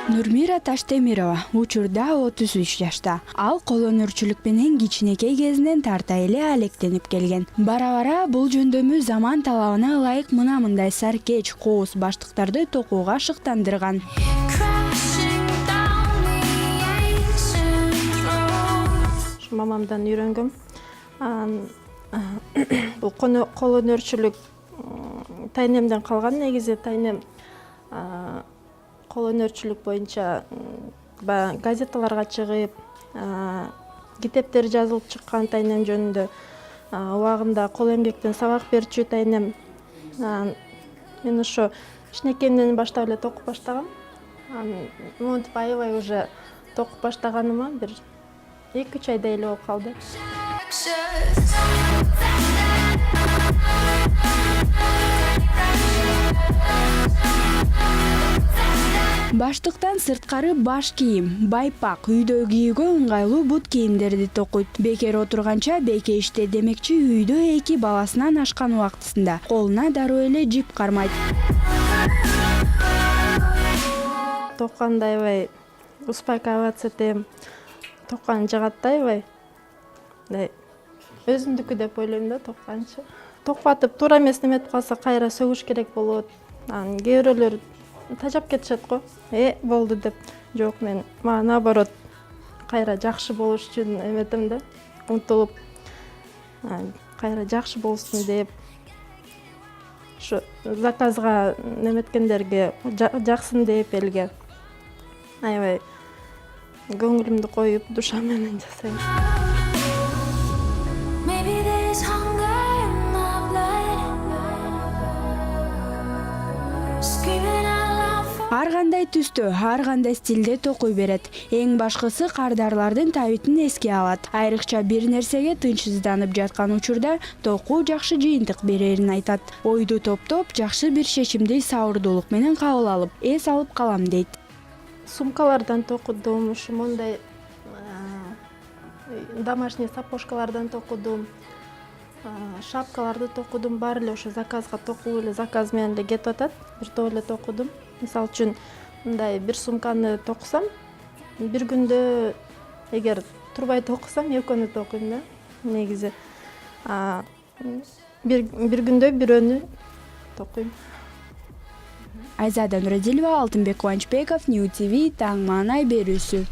Нурмира Таштемирова учурда 33 жашта. Ал кол өнөрчүлүк менен кичинекей кезинен тарта эле алектенип келген. Бара-бара бул жөндөмү заман талабына ылайык мындай саркеч, кооз баштыктарды токууга шыктандырган. Мамамдан үйрөнгөм. Бул кол өнөрчүлүк тайнемден калган. Негизи тайнем кол өнөрчүлүк боюнча газеталарга чыгып, китептер жазылып чыккан тайнем жөнүндө. Убагында кол эмгектен сабак берчү тайнем. Мен ошо кичинекейимден баштап эле токуп баштагам. Монтип аябай уже токуп баштаганыма бир 2-3 айда эле болуп калды. Баштыктан сырткары баш кийим, байпак, үйдө кийүүгө ыңгайлуу бут кийимдерди токуйт. Бекер отурганча бекеште, демекчи үйдө 2 баласынан ашкан убактысында колуна дароо эле жип кармайт. Токканда аябай успокаиваться этем. Токкан жагат да аябай. Өзүмдүкү деп ойлойм да токканчы. Токпатып туура эмес неметип калса кайра сөгүш керек болот. Кээ бирөөлөр тажап кетишет го. Болду деп. Жок, мен наоборот кайра жакшы болуш үчүн эметем да. Умтулуп кайра жакшы болсун деп. Ошо заказга неметкендерге жаксын деп элге. Аябай көңүлүмдү коюп, душам менен жасайм. Ар кандай түстө, ар кандай стилде токуй берет. Эң башкысы кардарлардын табитин эске алат. Айрыкча бир нерсеге тынчсызданып жаткан учурда токуу жакшы жыйынтык берерин айтат. Ойду топтоп, жакшы бир чечимди сабырдуулук менен кабыл алып, эс алып калам дейт. Сумкалардан токудум, ушу мондай домашний сапожкалардан токудум, шапкаларды токудум. Баары эле ошо заказга токулуп эле заказ менен эле кетип атат. Бир топ эле токудум. Мисалы үчүн, мындай бир сумканы токусам, бир күндө эгер турбай токусам, экөөнү токуйм да. Негизи бир күндө бирөөнү токуйм. Айзада Нурадилова, Алтынбек Кубанычбеков, New TV, Таң Маанай берүүсү.